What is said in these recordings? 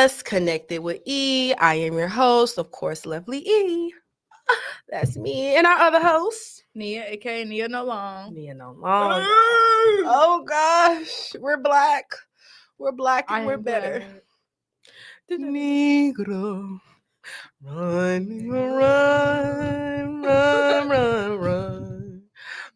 us, Connected with E. I am your host, of course, Lovely E. That's me. And our other host, Nia, aka Nia No Long. Nia No Long. Oh gosh, we're black. We're black and we're better. Negro. Run, run, run, run, run.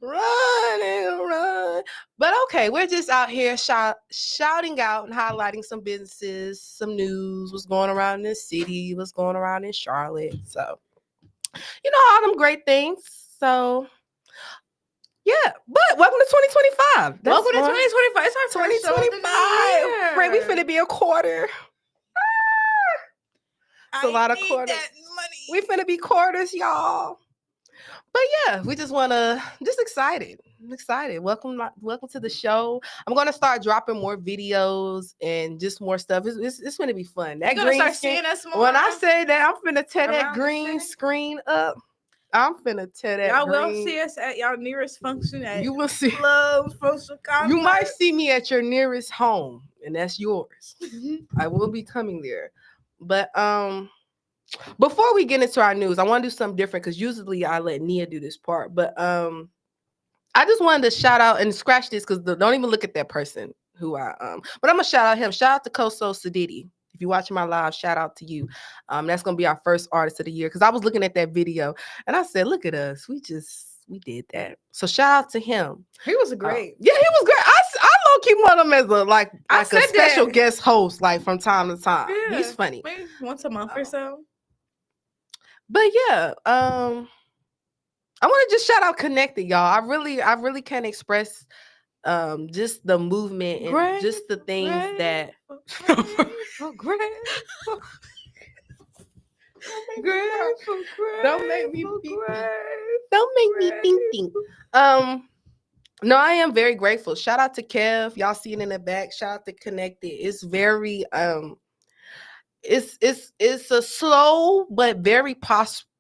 Run and run. But okay, we're just out here shouting out and highlighting some businesses, some news, what's going around in the city, what's going around in Charlotte. So, all them great things. So, yeah. But welcome to 2025. Welcome to 2025. It's our first show of the new year. Right, we finna be a quarter. It's a lot of quarters. We finna be quarters, y'all. But yeah, we just excited. I'm excited. Welcome to the show. I'm gonna start dropping more videos and just more stuff. It's gonna be fun. You're gonna start seeing us more. When I say that, I'm finna tear that green screen up. I'm finna tear that. Y'all will see us at y'all nearest function. You will see clubs, social conference. You might see me at your nearest home, and that's yours. I will be coming there. But before we get into our news, I want to do something different because usually I let Nia do this part. But I just wanted to shout out and scratch this because don't even look at that person who but I'm gonna shout out him. Shout out to Koso Sadidi. If you're watching my live, shout out to you. That's gonna be our first artist of the year because I was looking at that video and I said, look at us, we did that. So shout out to him. He was great. Yeah, he was great. I low key want him as a special guest host, like from time to time. Yeah, he's funny. Maybe once a month or so. But yeah, I want to just shout out Konnected, y'all. I really can't express just the movement and just the things that don't make me think. No, I am very grateful. Shout out to Kev. Y'all see it in the back. Shout out to Konnected. It's very it's a slow but very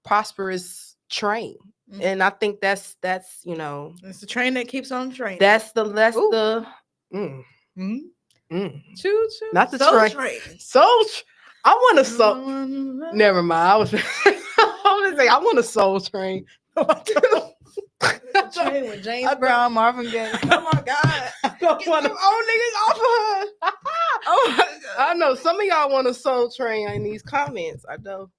prosperous train. Mm-hmm. And I think that's it's the train that keeps on training. That's the choo not the train. Soul. I want a soul. Never mind. I was gonna say I want a soul train. Train with James Brown, Marvin Gaye. Oh my God! I don't want them old niggas off of her. Oh my God! I know some of y'all want a soul train in these comments. I know.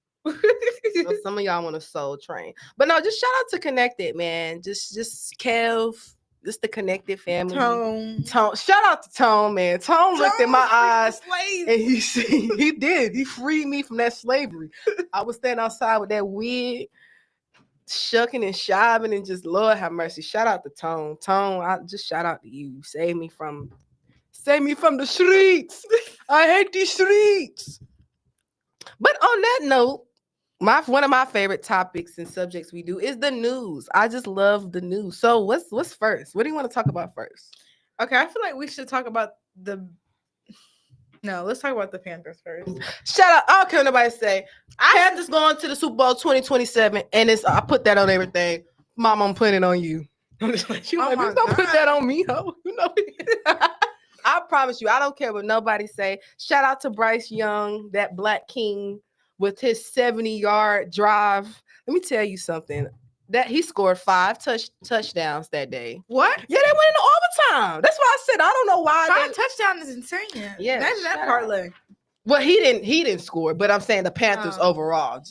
Some of y'all want a soul train, but no, just shout out to Konnected, man. Just Kev, just the Konnected family. Tone. Shout out to Tone, man. Tone looked in my eyes and he did. He freed me from that slavery. I was standing outside with that wig, shucking and shiving, and just Lord have mercy. Shout out to Tone. Tone, I just shout out to you. Save me from the streets. I hate these streets. But on that note, one of my favorite topics and subjects we do is the news. I just love the news. So what's first? What do you want to talk about first? Okay, I feel like we should talk about let's talk about the Panthers first. Shut up. I don't care what nobody say. Panthers going to the Super Bowl 2027, and I put that on everything. Mom, I'm putting it on you. I'm just like, don't put that on me, ho. I promise you, I don't care what nobody say. Shout out to Bryce Young, that Black King, with his 70-yard drive. Let me tell you something. That he scored 5 touchdowns that day. What? Yeah, they went into overtime. That's why I said I don't know why. 5 touchdowns is insane. Yeah, imagine that parlay. Well, he didn't score, but I'm saying the Panthers overall.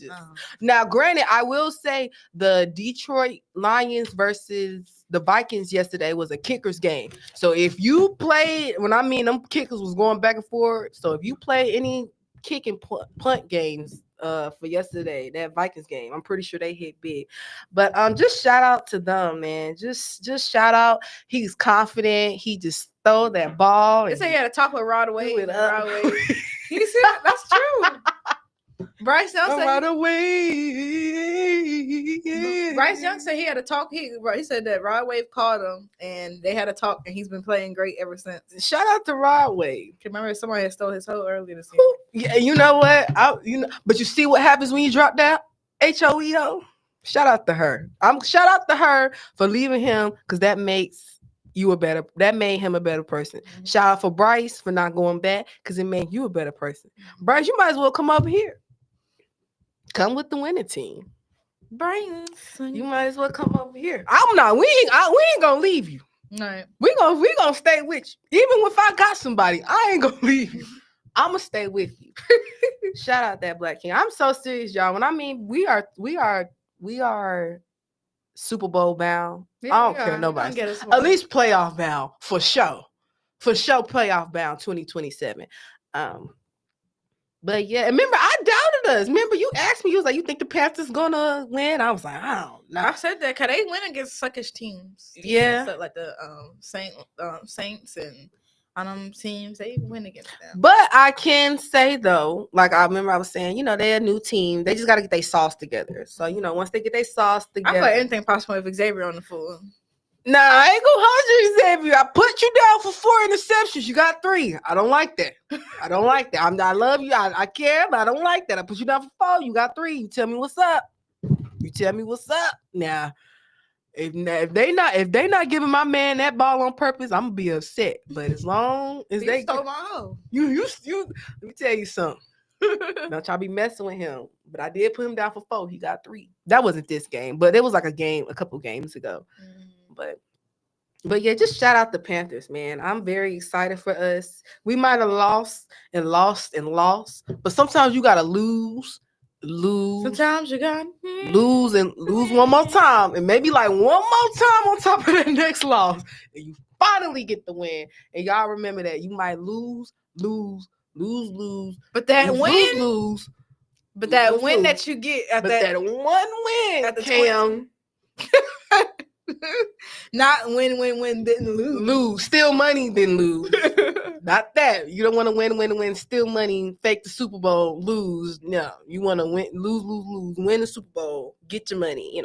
Now, granted, I will say the Detroit Lions versus the Vikings yesterday was a kickers game. So if you played, them kickers was going back and forth. So if you play any kick and punt games for yesterday, that Vikings game, I'm pretty sure they hit big. But just shout out to them, man. Just shout out. He's confident. He just throw that ball. They say he had to talk with Rod Wave. You see that? That's true. Bryce Young said right away. Bryce Young said he had to talk. He said that Rod Wave called him and they had to talk, and he's been playing great ever since. Shout out to Rod Wave. Remember somebody had stole his hoe earlier this year. Yeah, you know what? But you see what happens when you drop that HOEO. Shout out to her. Shout out to her for leaving him because that makes That made him a better person. Mhm. Shout out for Bryce for not going back because it made you a better person. Bryce, you might as well come up here. Come with the winning team. Bryce. You might as well come over here. I'm not. We ain't gonna leave you. Right. We gonna stay with you. Even if I got somebody, I ain't gonna leave you. I'm gonna stay with you. Shout out that Black King. I'm so serious, y'all. When I mean we are Super Bowl bound. Yeah, I don't care nobody. At least playoff bound for sure. For sure, playoff bound 2027. But yeah, remember I doubted us. Remember you asked me, you was like, "You think the Panthers gonna win?" I was like, "I don't know." I said that because they win against suckish teams. Yeah, so, like the Saints and teams, they win against them. But I can say though, like I remember I was saying, they're a new team. They just got to get their sauce together. So once they get their sauce together, I feel like anything possible if Xavier on the floor. Nah, I ain't gonna hold you, Xavier. I put you down for 4 interceptions. You got 3. I don't like that. I love you. I care, but I don't like that. I put you down for 4. You got 3. You tell me what's up. Now, if they not giving my man that ball on purpose, I'm gonna be upset. But as long as they stole my hoe. You let me tell you something. Don't y'all be messing with him. But I did put him down for 4. He got 3. That wasn't this game, but it was like a couple games ago. But yeah, just shout out the Panthers, man. I'm very excited for us. We might have lost, but sometimes you gotta lose. Sometimes you gotta lose one more time, and maybe like one more time on top of that next loss, and you finally get the win. And y'all remember that you might lose, but that lose. But that win that you get at that one win at the Cam. Not win, didn't lose. Steal money, didn't lose. Not that. You don't want to win, steal money, fake the Super Bowl, lose. No, you want to win, lose, win the Super Bowl, get your money,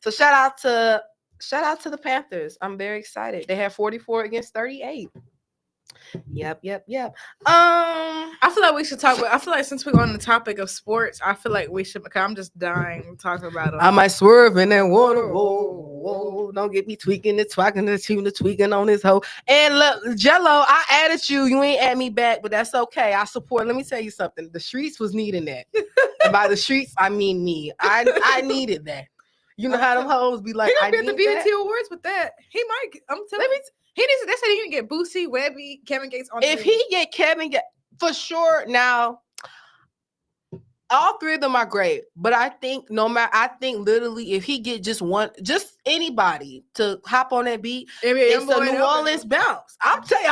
So shout out to the Panthers. I'm very excited. They had 44 against 38. Yep. I feel like we should talk about. I feel like since we're on the topic of sports, I feel like we should. Because I'm just dying talking about it. I might swerve in that water. Whoa! Don't get me tweaking the tweaking on this hoe. And look, Jello, I added you. You ain't add me back, but that's okay. I support. Let me tell you something. The streets was needing that. And by the streets, I mean me. I needed that. You know how them hoes be like. He gonna be at the BET Awards with that. He might. I'm telling you. He needs. They said he can get Boosie, Webby, Kevin Gates on. If he get Kevin, for sure. Now, all 3 of them are great, but I think literally if he get just anybody to hop on that beat, it's a New Orleans bounce. I'm telling you,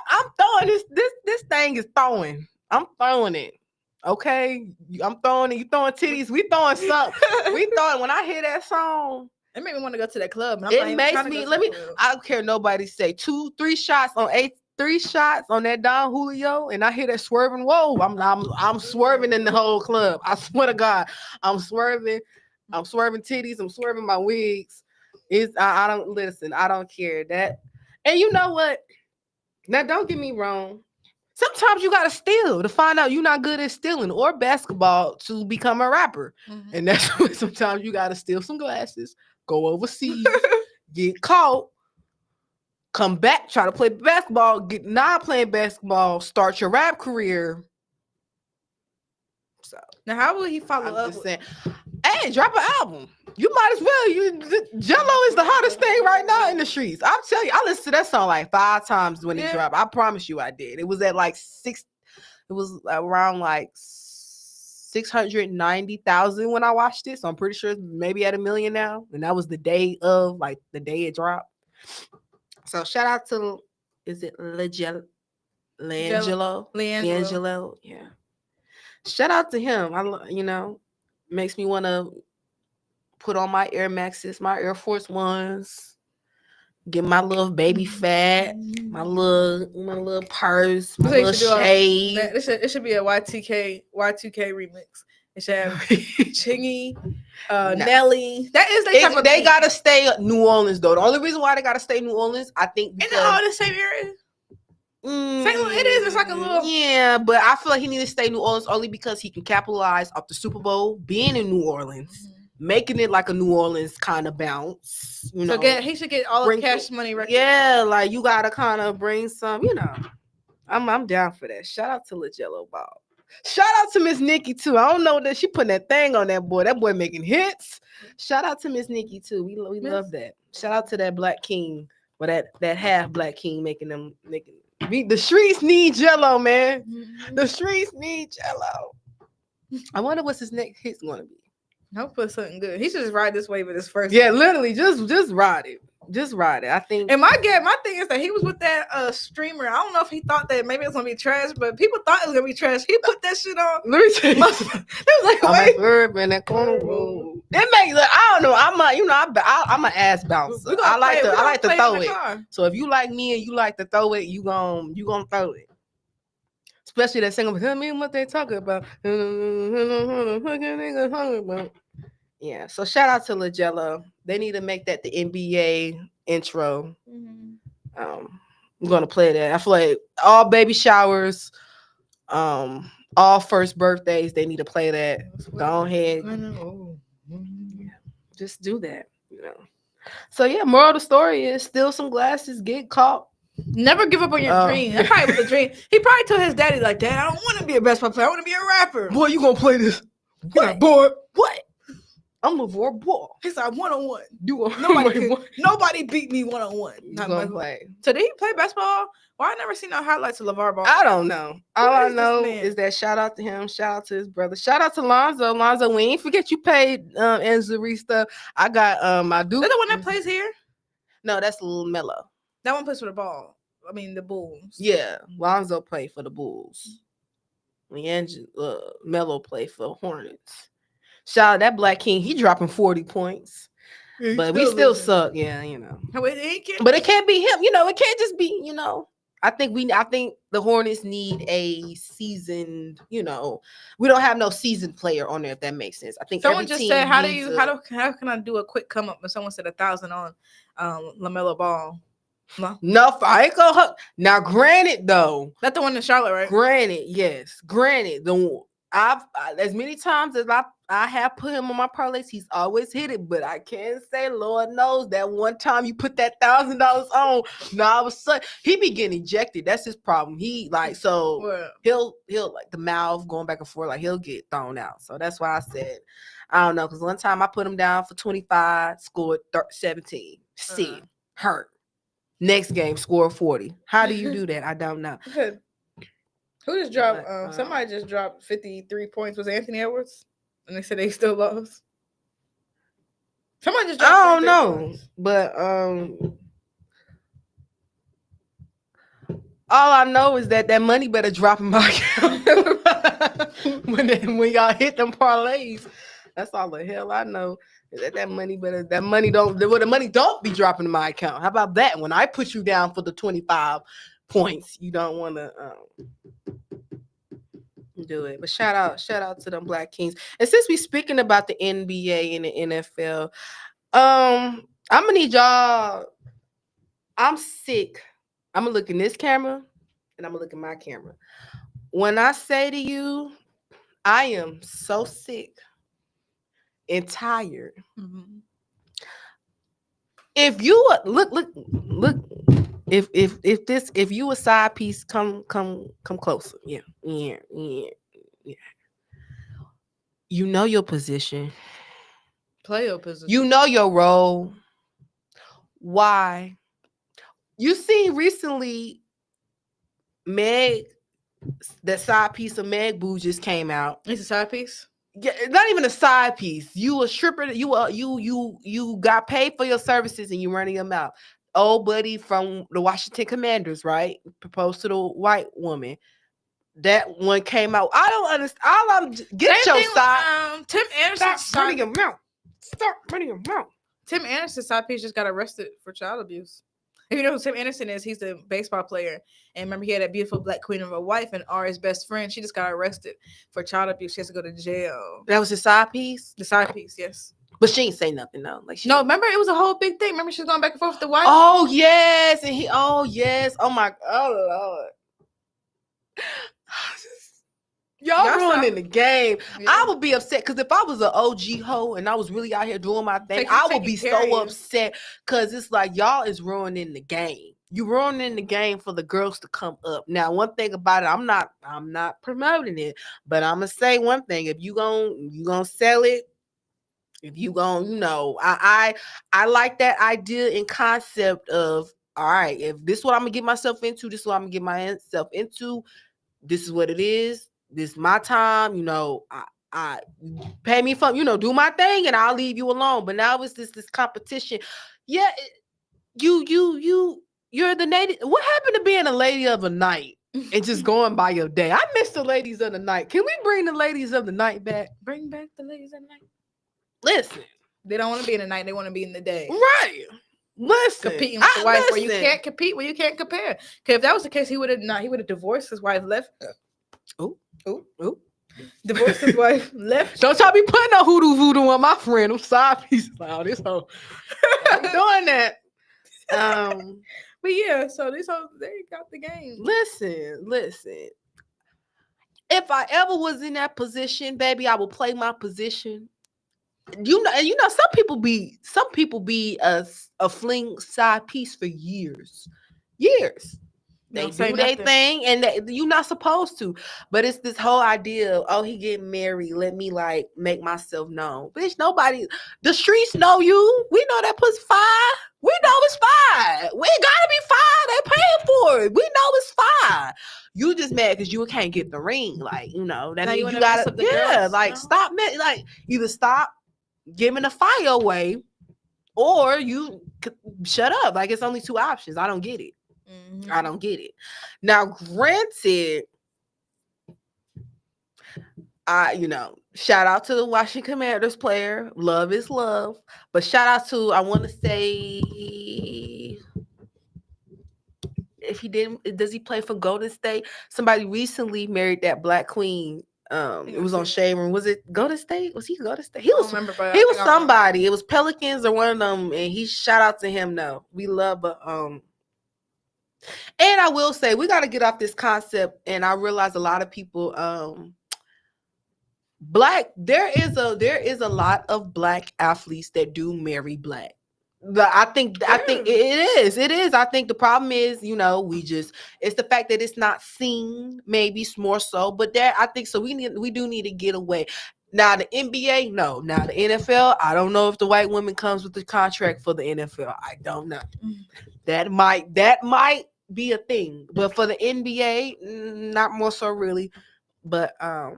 I'm throwing this thing is throwing. I'm throwing it. Okay, I'm throwing it. You throwing titties. We throwing something. We throwing. When I hear that song. It made me want to go to that club. It makes me. I don't care. Nobody say 2-3 shots on 3 shots on that Don Julio, and I hear that swerving. Whoa! I'm swerving in the whole club. I swear to God, I'm swerving. I'm swerving titties. I'm swerving my wigs. I don't listen. I don't care that. And you know what? Now don't get me wrong. Sometimes you gotta steal to find out you're not good at stealing, or basketball to become a rapper. Mm-hmm. And that's when sometimes you gotta steal some glasses, go overseas, get caught, come back, try to play basketball, get not playing basketball, start your rap career. So now, how will he follow up? Just saying, hey, drop an album. You might as well. Jello is the hottest thing right now in the streets. I'm telling you, I listened to that song like 5 times when it dropped. I promise you, I did. It was at like 6. It was around like 690,000 when I watched it. So I'm pretty sure maybe at 1 million now. And that was the day it dropped. So shout out to, is it Langelo? Yeah. Shout out to him. Makes me want to put on my Air Maxes, my Air Force Ones, get my little baby fat, my little purse, my little shade. It should be a Y2K remix. It should have Chingy, Nelly. That is they gotta stay New Orleans though. The only reason why they gotta stay New Orleans, I think, because all the same area. It is. It's like a little. Yeah, but I feel like he needs to stay New Orleans only because he can capitalize off the Super Bowl being in New Orleans. Mm-hmm. making it like a New Orleans kind of bounce. You know, he should get all the Cash Money records. Yeah, like you gotta kind of bring some. You know, I'm down for that. Shout out to LaJello Ball. Shout out to Miss Nikki too. I don't know that she putting that thing on that boy. That boy making hits. Shout out to Miss Nikki too. We love that. Shout out to that Black King, or that half Black King making. The streets need Jello, man. Mm-hmm. The streets need Jello. I wonder what's his next hit's gonna be. Hopefully something good. He should just ride this wave with his first. Yeah, literally, just ride it. Just ride it. I think. And my thing is that he was with that streamer. I don't know if he thought that maybe it was gonna be trash, but people thought it was gonna be trash. He put that shit on. Let me tell you. It was like, wait. I'm in that corner room. It makes I don't know. I'm an ass bouncer. I like to throw it. So if you like me and you like to throw it, you gonna throw it. Especially that single, tell me what they talking about. Yeah, so shout out to LaJello. They need to make that the NBA intro. Mm-hmm. I'm gonna play that. I feel like all baby showers, all first birthdays, they need to play that. Go ahead. Yeah, just do that, you know. So yeah, moral of the story is steal some glasses, get caught. Never give up on your dream. That probably was a dream. He probably told his daddy like, Dad, I don't want to be a basketball player. I want to be a rapper. Boy, you gonna play this? What? Boy, what? I'm a ball. He said, 1-on-1. Nobody nobody beat me 1-on-1. So did he play basketball? Well, I never seen no highlights of LeVar Ball. I don't know. All I know is that shout out to him. Shout out to his brother. Shout out to Lonzo. Lonzo, we ain't forget you paid Anzuri stuff. I got my dude. Is that the one that plays here? No, that's Lil Melo. That one plays for the Ball. I mean, the Bulls. Yeah, Lonzo played for the Bulls. Melo played for Hornets. Shout out that Black King. He dropping 40 points. But we still suck. Yeah, you know. But it can't be him. You know, it can't just be, you know. I think the Hornets need a seasoned, you know, we don't have no seasoned player on there, if that makes sense. I think someone just said, how can I do a quick come up when someone said 1,000 on LaMelo Ball? No, I ain't gonna hook. Now, granted, though, that's the one in Charlotte, right? Granted, yes. Granted, I've as many times as I have put him on my parlays, he's always hit it. But I can't say, Lord knows, that one time you put that $1,000 on, now all of a sudden he be getting ejected. That's his problem. He he'll like the mouth going back and forth, like he'll get thrown out. So that's why I said I don't know, because one time I put him down for 25, scored 17, hurt. Next game, score 40. How do you do that? I don't know. Who just dropped? Somebody just dropped 53 points. Was it Anthony Edwards? And they said they still lost. Somebody just dropped. I don't know, points. But all I know is that money better drop in my account when y'all hit them parlays. That's all the hell I know. The money don't be dropping in my account. How about that? When I put you down for the 25 points, you don't want to do it. But shout out to them Black Kings. And since we speaking about the NBA and the NFL, I'm gonna need y'all. I'm sick. I'm gonna look in this camera and I'm gonna look in my camera. When I say to you, I am so sick and tired. Mm-hmm. If you look, if you a side piece, come closer. Yeah. You know your position. Play your position. You know your role. Why? You see recently, Meg, the side piece of Meg Boo just came out. It's a side piece. Yeah, not even a side piece. You a stripper. You got paid for your services and you running them out. Old buddy from the Washington Commanders, right? Proposed to the white woman. That one came out. I don't understand. Get your side. Tim Anderson. Stop running your mouth. Stop running your mouth. Tim Anderson's side piece just got arrested for child abuse. If you know who Tim Anderson is, he's the baseball player. And remember, he had that beautiful black queen of a wife, and Ari's best friend. She just got arrested for child abuse. She has to go to jail. That was his side piece? The side piece, yes. But she ain't say nothing, though. No, remember, it was a whole big thing. Remember, she was going back and forth with the wife? Oh, yes. Oh, my, oh, Lord. Y'all ruining the game. Yeah. I would be upset because if I was an OG hoe and I was really out here doing my thing, I would be so upset because it's like y'all is ruining the game. You ruining the game for the girls to come up. Now, one thing about it, I'm not promoting it, but I'm gonna say one thing: if you gonna sell it, if you gonna, I like that idea and concept of, all right, if this is what I'm gonna get myself into, this is what I'm gonna get myself into. This is what it is. This is my time. I pay me for, do my thing and I'll leave you alone. But now it's this competition. Yeah, you're the native. What happened to being a lady of the night and just going by your day? I miss the ladies of the night. Can we bring the ladies of the night back? Bring back the ladies of the night. Listen, they don't want to be in the night. They want to be in the day. Right. Listen, competing with the wife where you can't compete, where you can't compare. Because if that was the case, he would have divorced his wife, left. Ooh. Divorced his wife, left. Don't y'all be putting no voodoo on my friend. I'm side pieces out this whole. I'm doing that. But yeah, so this whole they got the game. Listen. If I ever was in that position, baby, I will play my position. Some people be a fling side piece for years. They do their thing, and you're not supposed to. But it's this whole idea of, oh, he getting married. Let me like make myself known. Bitch, nobody. The streets know you. We know that puts fire. We know it's fire. We gotta be fire. They paying for it. We know it's fire. You just mad because you can't get the ring. Like, that means you gotta. Yeah, like stop. Like either stop giving the fire away, or you shut up. Like it's only two options. I don't get it. I don't get it. Now, granted, shout out to the Washington Commanders player. Love is love. But shout out to, I want to say, if he didn't, does he play for Golden State? Somebody recently married that black queen. It was on Shade Room. Was it Golden State? Was he Golden State? He was somebody. It was Pelicans or one of them. And he shout out to him. No, we love and I will say we got to get off this concept. And I realize a lot of people, there is a lot of black athletes that do marry black. I think it is. I think the problem is, it's the fact that it's not seen, maybe more so. But I think so. We do need to get away. Now the NBA, no. Now the NFL, I don't know if the white woman comes with the contract for the NFL. I don't know. That might be a thing, but for the NBA, not more so really. But I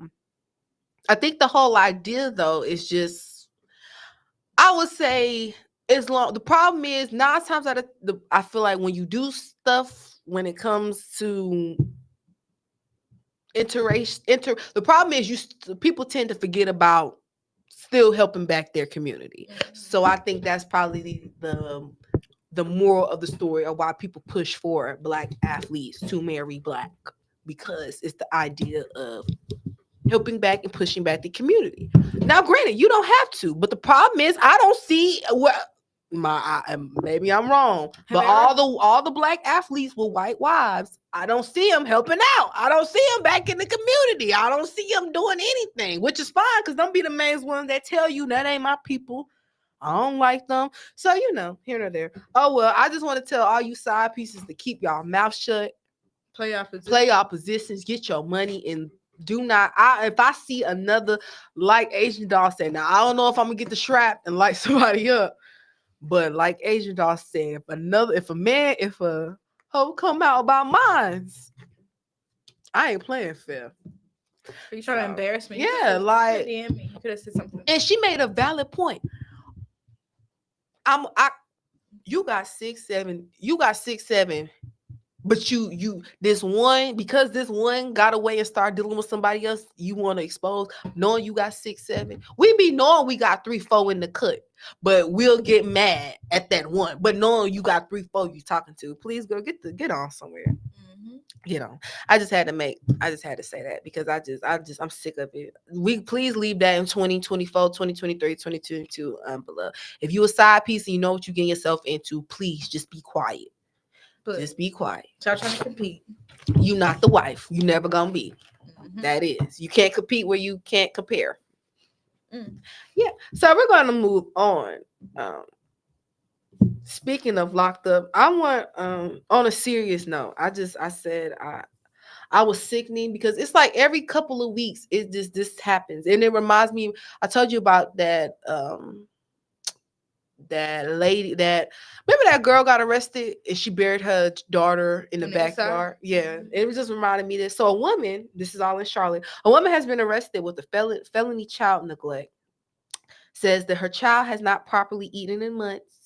think the whole idea though is just, I would say, as long, the problem is 9 times out of I feel like when you do stuff when it comes to the problem is people tend to forget about still helping back their community. So I think that's probably the moral of the story of why people push for black athletes to marry black, because it's the idea of helping back and pushing back the community. Now, granted, you don't have to, but the problem is I don't see maybe I'm wrong, but all the black athletes with white wives, I don't see them helping out. I don't see them back in the community. I don't see them doing anything, which is fine because don't be the main ones that tell you that ain't my people. I don't like them. So, here or there. Oh, well, I just want to tell all you side pieces to keep y'all mouth shut. Play y'all positions. Get your money, and do not. If I see another, like Asian Doll said, now I don't know if I'm going to get the strap and light somebody up. But like Asian Doll said, if a hoe come out about mine, I ain't playing fair. Are you trying to embarrass me? Yeah, you could have said something. And she made a valid point. You got 6'7", but this one got away and started dealing with somebody else you want to expose, knowing you got 6'7". We be knowing we got 3-4 in the cut, but we'll get mad at that one. But knowing you got 3-4 you talking to, please go get on somewhere. Get on. I just had to say that because I'm sick of it. We please leave that in 2024, 2023, 2022 below. If you a side piece and you know what you're getting yourself into, please just be quiet. Just be quiet. Y'all trying to compete. You not the wife. You never gonna be. That is, you can't compete where you can't compare. Mm. Yeah. So we're gonna move on. Um, Speaking of locked up, I want on a serious note. I said I was sickening because it's like every couple of weeks it just this happens, and it reminds me. I told you about that lady that remember that girl got arrested and she buried her daughter in the On the east side? backyard. Yeah, it was just reminding me this. So a woman, this is all in Charlotte. A woman has been arrested with a felony child neglect. Says that her child has not properly eaten in months.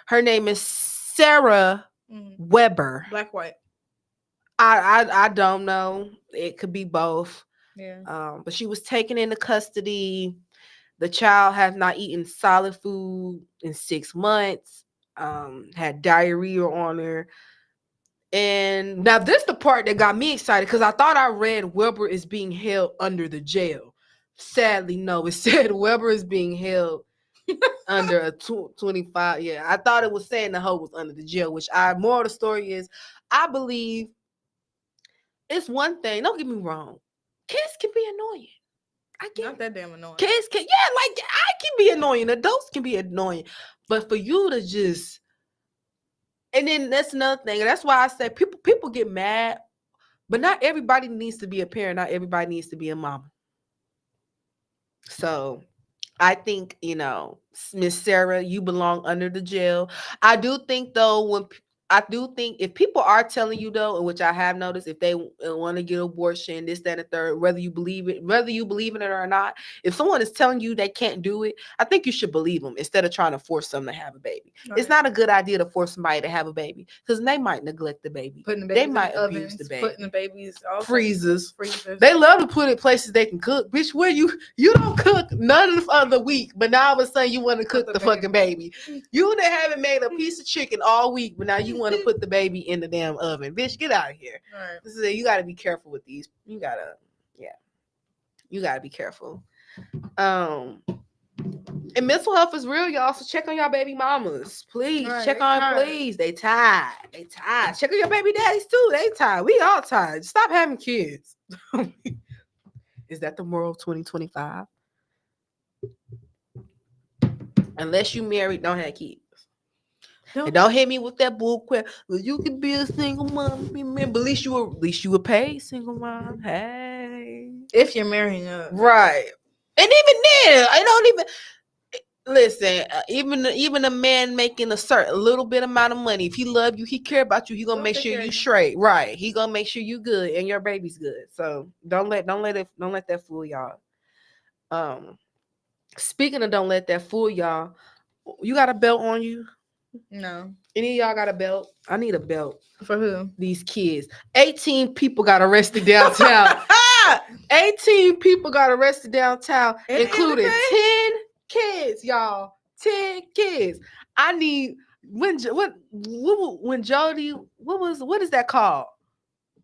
Her name is Sarah Weber. Black, white. I don't know. It could be both. Yeah. But she was taken into custody. The child has not eaten solid food in 6 months. Had diarrhea on her. And now this the part that got me excited because I thought I read Weber is being held under the jail. Sadly, no. It said Weber is being held under a 25. Yeah, I thought it was saying the hoe was under the jail, which more of the story is I believe it's one thing. Don't get me wrong. Kids can be annoying. I get Not that damn annoying. Kids can, yeah, like I can be annoying. Adults can be annoying. But for you to just, and then that's another thing. That's why I say people get mad, but not everybody needs to be a parent. Not everybody needs to be a mama. So I think, Miss Sarah, you belong under the jail. I do think though, I do think if people are telling you though, and which I have noticed, if they want to get abortion, this, that, and the third, whether you believe in it or not, if someone is telling you they can't do it, I think you should believe them instead of trying to force them to have a baby. Right. It's not a good idea to force somebody to have a baby because they might neglect the baby. They might abuse the baby. Putting the babies freezers. They love to put it places they can cook. Bitch, where you don't cook none of the week, but now all of a sudden you want to cook the fucking baby. You haven't made a piece of chicken all week, but now you want to put the baby in the damn oven. Bitch, get out of here. Right. You got to be careful with these. You got to be careful. And mental health is real, y'all. So check on y'all baby mamas. Please. Right, check on them, please. They tired. Check on your baby daddies too. They tired. We all tired. Stop having kids. Is that the moral of 2025? Unless you married, don't have kids. And don't hit me with that bull crap. Well, you can be a single mom, but at least you were paid single mom. Hey, if you're marrying up, right? And even then, I don't even listen. Even a man making a little bit amount of money, if he love you, he care about you, he gonna make sure you straight, right? He gonna make sure you good and your baby's good. So don't let that fool y'all. Speaking of don't let that fool y'all, you got a belt on you? No. Any of y'all got a belt? I need a belt. For who? These kids. 18 people got arrested downtown. 18 people got arrested downtown, including 10 kids, y'all. 10 kids. I need when Jody, what is that called?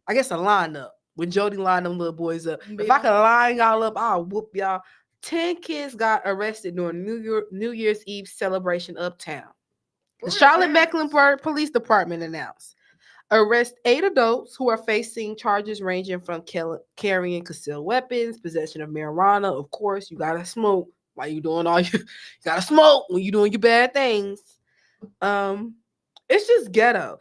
I guess a lineup. When Jody lined them little boys up. Yeah. If I could line y'all up, I'll whoop y'all. 10 kids got arrested during New Year's Eve celebration uptown. The Charlotte-Mecklenburg Police Department announced arrest 8 adults who are facing charges ranging from carrying concealed weapons, possession of marijuana. Of course, you gotta smoke while you doing you gotta smoke when you're doing your bad things. It's just ghetto.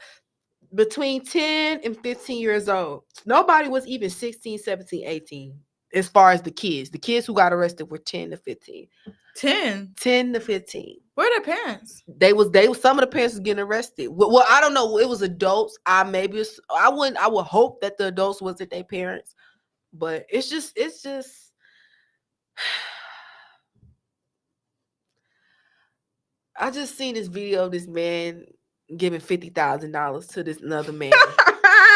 Between 10 and 15 years old. Nobody was even 16, 17, 18 as far as the kids. The kids who got arrested were 10 to 15. 10 to 15. Where are their parents? They was some of the parents was getting arrested. Well, I don't know. It was adults. I would hope that the adults wasn't their parents, but it's just I just seen this video of this man giving $50,000 to this another man.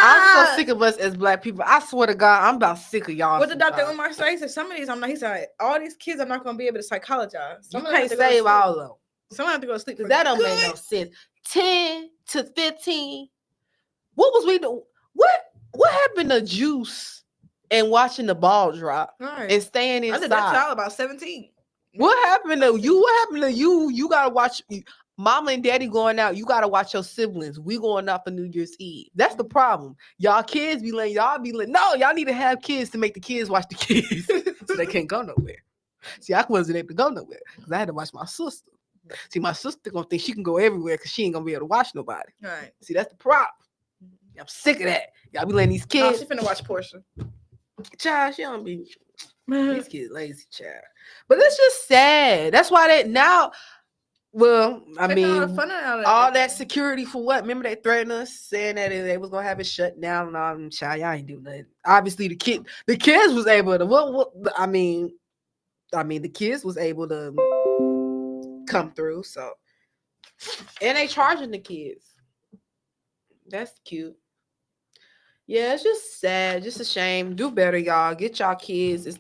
I'm so sick of us as black people. I swear to God, I'm about sick of y'all. What did Dr. Umar say? He said some of these, he said, all these kids, I'm not going to be able to psychologize. You can't save all of them. Someone have to go to sleep. That don't make no sense. 10 to 15. What was we doing? What happened to Juice and watching the ball drop and staying inside? I did that child about 17. What happened to you? What happened to you? You gotta watch. Mama and daddy going out. You gotta watch your siblings. We going out for New Year's Eve. That's the problem. Y'all kids be letting y'all be like, no, y'all need to have kids to make the kids watch the kids. So they can't go nowhere. See, I wasn't able to go nowhere because I had to watch my sister. See, my sister gonna think she can go everywhere because she ain't gonna be able to watch nobody. Right. See, that's the problem. I'm sick of that. Y'all be letting these Oh, kids. she finna watch Portia. Child, she don't be. These kids lazy, child. But it's just sad. That's why they now. Well, I Taking all mean, the fun out of all it. that security for what? Remember they threatened us, saying that they was gonna have it shut down and all. Child, y'all ain't do nothing. Obviously, the kids was able to. What? I mean, the kids was able to come through. So, and they charging the kids. That's cute. Yeah, it's just sad, just a shame. Do better, y'all. Get y'all kids. It's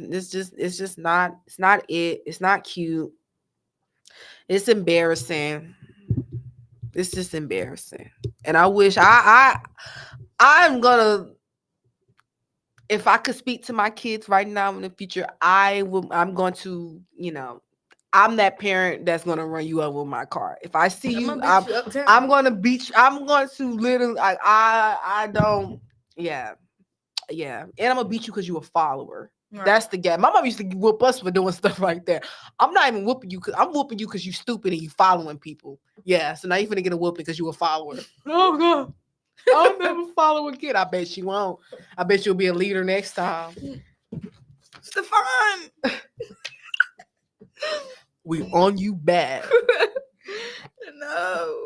not it. It's not cute. It's embarrassing. It's just embarrassing. And I wish I'm gonna, if I could speak to my kids right now in the future, I'm going to, I'm that parent that's gonna run you over with my car. If I see you, I'm gonna beat you. I'm going to literally I don't, yeah. Yeah, and I'm gonna beat you because you a follower. Right. That's the gap. My mom used to whoop us for doing stuff like that. I'm not even whooping you because I'm whooping you because you stupid and you following people. Yeah, so now you're gonna get a whooping because you a follower. Oh god, I'll never follow a kid. I bet you won't. I bet you'll be a leader next time. Stefan, we on you bad. No.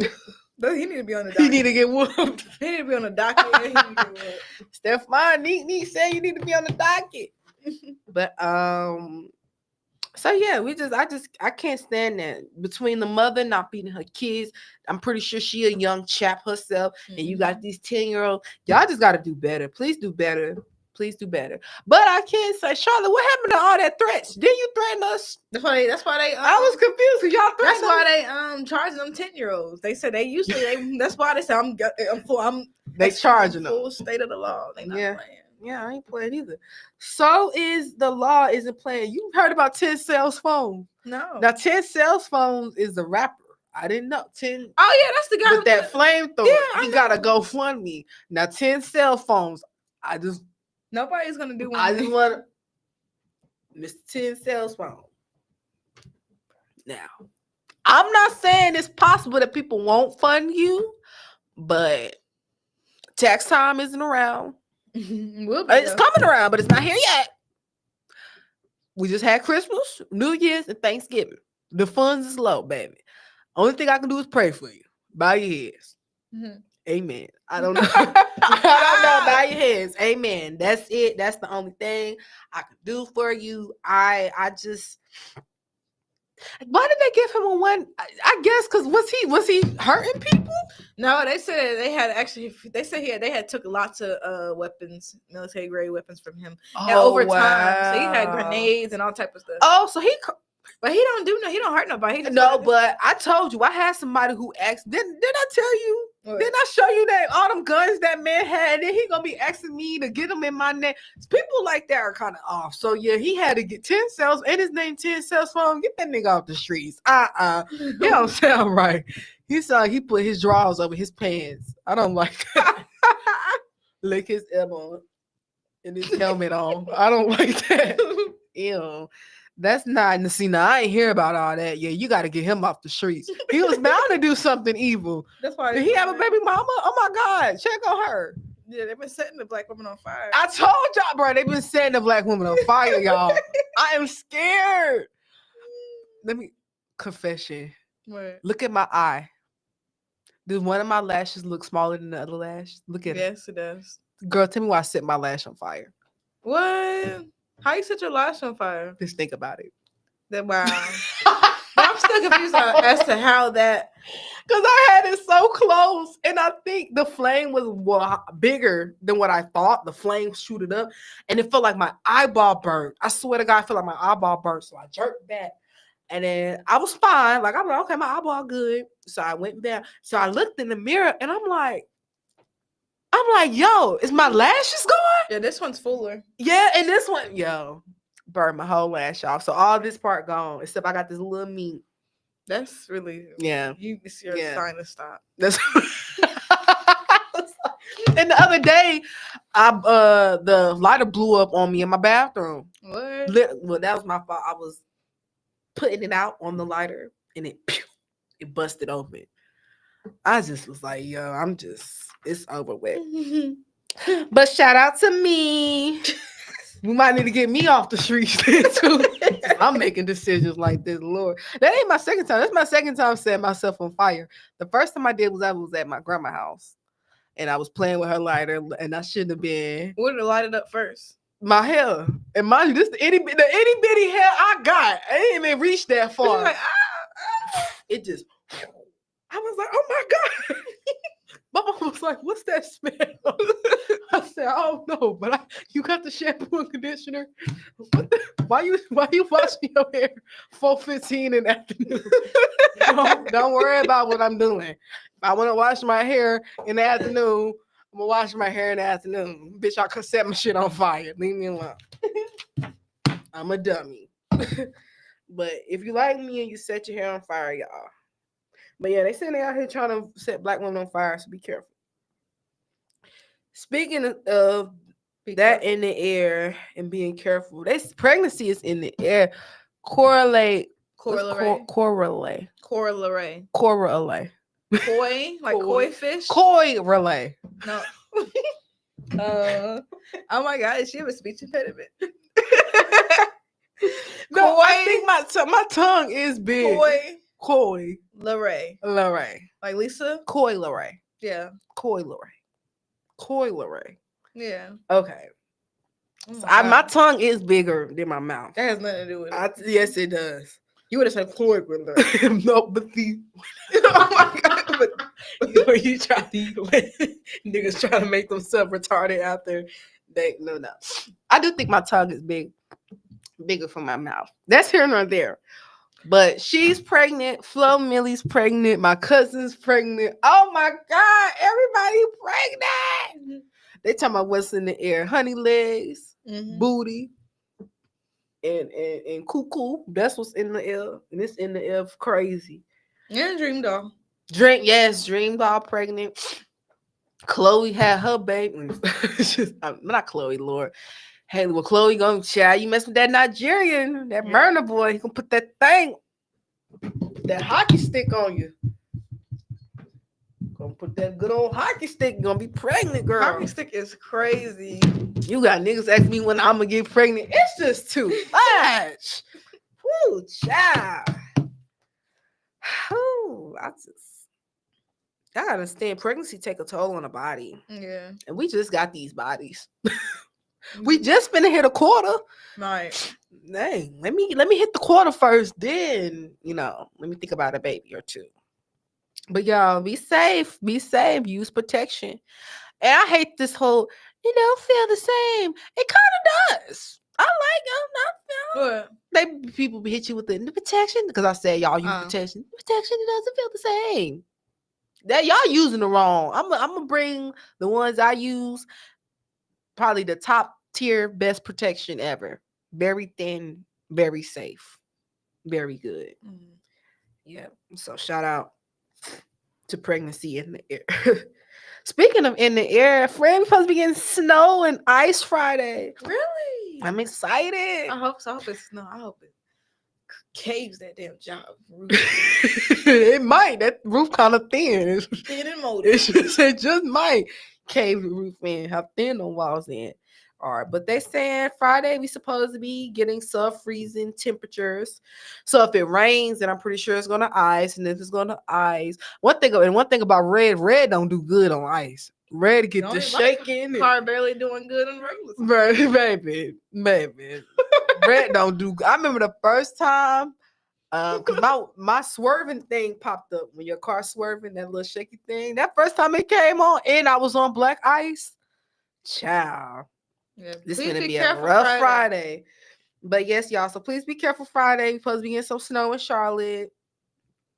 He need to be on the docket. He need to get whooped. He need to be on the docket. Stefan neat said you need to be on the docket. But so yeah, I can't stand that. Between the mother not beating her kids, I'm pretty sure she a young chap herself, and you got these 10-year-olds. Y'all just gotta do better. Please do better. Please do better. But I can't say, Charlotte, what happened to all that threats? Didn't you threaten us? That's why they I was confused because y'all threatened. That's why they charging them 10-year-olds. They said they usually that's why they say I'm they charging them. Full state of the law. They not playing. Yeah, I ain't playing either. So is the law isn't playing. You heard about 10 Cells Phones? No. Now 10 Cells Phones is the rapper. I didn't know. 10. Oh yeah, that's the guy with that flamethrower. Yeah, he got a GoFundMe. Now 10 cell phones. Nobody's gonna do one. I just want Mr. 10 Cells Phone. Now, I'm not saying it's possible that people won't fund you, but tax time isn't around. It's coming around, but it's not here yet. We just had Christmas, New Year's, and Thanksgiving. The funds is low, baby. Only thing I can do is pray for you. Bow your heads. Mm-hmm. Amen. I don't know. I don't know. Bow your heads. Amen. That's it. That's the only thing I can do for you. I just. Why did they give him a one? I guess because was he hurting people? No, they said they had actually. They said they had took lots of weapons, military grade weapons from him over time. So he had grenades and all type of stuff. Oh, so but he don't do no. He don't hurt nobody. But I told you I had somebody who asked. Didn't I tell you? What? Didn't I show you that all them guns that man had? And then he gonna be asking me to get them in my name. People like that are kind of off. So yeah, he had to get 10 cells and his name 10 Cells Phone. Get that nigga off the streets. He don't sound right. He put his drawers over his pants. I don't like that. Lick his elbow and his helmet on. I don't like that. Ew. That's not, see, now I ain't hear about all that. Yeah, you got to get him off the streets. He was bound to do something evil. That's why. Did he have a baby mama? Oh my God, check on her. Yeah, they've been setting the black woman on fire. I told y'all, bro, they've been setting the black woman on fire, y'all. I am scared. Let me, confession. What? Look at my eye. Does one of my lashes look smaller than the other lash? Look at it. Yes, it does. Girl, tell me why I set my lash on fire. What? How you set your lash on fire? Just think about it. Wow. I'm still confused as to how that. Because I had it so close, and I think the flame was bigger than what I thought. The flame shooted up, and it felt like my eyeball burnt. I swear to God, I felt like my eyeball burnt. So I jerked back, and then I was fine. Like, I'm like, okay, my eyeball good. So I went back. So I looked in the mirror, and I'm like, yo, is my lashes gone? Yeah, this one's fuller. Yeah, and this one, yo, burned my whole lash off. So all this part gone, except I got this little meat That's really It's your sign to stop. That's and the other day, the lighter blew up on me in my bathroom. What? Well, that was my fault. I was putting it out on the lighter, and it busted open. I just was like, yo, it's over with. But shout out to me. We might need to get me off the streets too. I'm making decisions like this, Lord. That ain't my second time. That's my second time setting myself on fire. The first time I did was at my grandma's house, and I was playing with her lighter, and I shouldn't have been. What did it light it up first? My hair. And mind you, this the itty bitty hair I got. I didn't even reach that far. Like, it just. I was like, oh my God. My mom was like, what's that smell? I said, I don't know, but you got the shampoo and conditioner. Why you washing your hair 4:15 in the afternoon? Don't worry about what I'm doing. If I want to wash my hair in the afternoon, I'm gonna wash my hair in the afternoon. Bitch, I could set my shit on fire. Leave me alone. I'm a dummy. But if you like me and you set your hair on fire, y'all. But yeah, they say they out here trying to set black women on fire, so be careful. Speaking of that in the air and being careful, pregnancy is in the air. Correlate. Koi, like koi fish. Koi relay. No. Oh my God, she have a speech impediment? No, I think my tongue is big. Koi Lorraine. Like Lisa? Koi Lorraine. Yeah. Koi Lorraine. Yeah. Okay. So my tongue is bigger than my mouth. That has nothing to do with it. Yes, it does. You would have said Koi Lorraine. No, but oh my God. But you try niggas trying to make themselves retarded out there. No. I do think my tongue is bigger from my mouth. That's here nor there. But she's pregnant. Flo Millie's pregnant. My cousin's pregnant. Oh my God. Everybody pregnant. They talking about what's in the air. Honey legs, booty, and cuckoo. That's what's in the air. And it's in the air crazy. Yeah, Dream Doll. Dream Doll pregnant. Chloe had her baby. Not Chloe, Lord. Hey, well, Chloe gonna child, you mess with that Nigerian, that burner boy. He gonna put that hockey stick on you. Gonna put that good old hockey stick. Gonna be pregnant, girl. Hockey stick is crazy. You got niggas asking me when I'm gonna get pregnant. It's just too much. Woo, child. Woo, I gotta understand pregnancy take a toll on the body. Yeah. And we just got these bodies. We just finna hit a quarter. Right. Dang, let me hit the quarter first. Then, let me think about a baby or two. But y'all, be safe. Use protection. And I hate this whole, feel the same. It kind of does. I like them. What? People hit you with the protection because I said y'all use protection. Protection, it doesn't feel the same. That y'all using the wrong. I'm gonna bring the ones I use. Probably the top tier best protection ever. Very thin, very safe, very good. Yeah. So shout out to pregnancy in the air. Speaking of in the air, friend, we're supposed to be getting snow and ice Friday. Really? I'm excited. I hope so. I hope it's snow. I hope it caves that damn job. It might. That roof kind of thin. It's thin and moldy. It just might cave the roof in. How thin the walls in. All right, but they saying Friday we supposed to be getting sub-freezing temperatures. So if it rains, then I'm pretty sure it's gonna ice. And if it's gonna ice, one thing about red don't do good on ice. Red get the shaking. Car barely doing good on regular. Baby. Red don't do good. I remember the first time, cause my swerving thing popped up when your car swerving, that little shaky thing. That first time it came on, and I was on black ice. Child. Yeah, this is gonna be a rough Friday. But yes, y'all. So please be careful Friday. We're supposed to be getting some snow in Charlotte.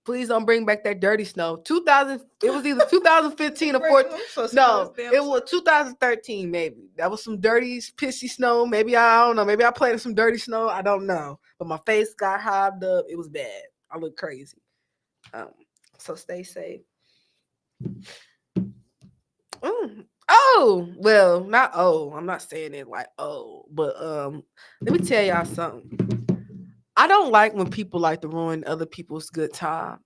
Please don't bring back that dirty snow. It was either 2015 or 14. No, it was 2013 maybe. That was some dirty, pissy snow. Maybe I don't know. Maybe I played in some dirty snow. I don't know. But my face got hobbed up. It was bad. I looked crazy. Um, so stay safe. Oh, well, not I'm not saying it like but let me tell y'all something. I don't like when people like to ruin other people's good time.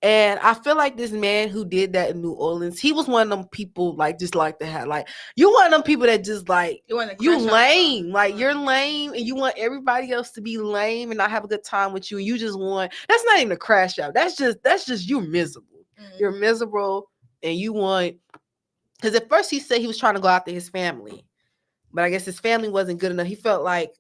And I feel like this man who did that in New Orleans, he was one of them people like just like to have like you one of them people that just like you lame, like you're lame, and you want everybody else to be lame and not have a good time with you, and you just want that's not even a crash out. That's just you miserable. You're miserable, and you want because at first he said he was trying to go after his family, but I guess his family wasn't good enough. He felt like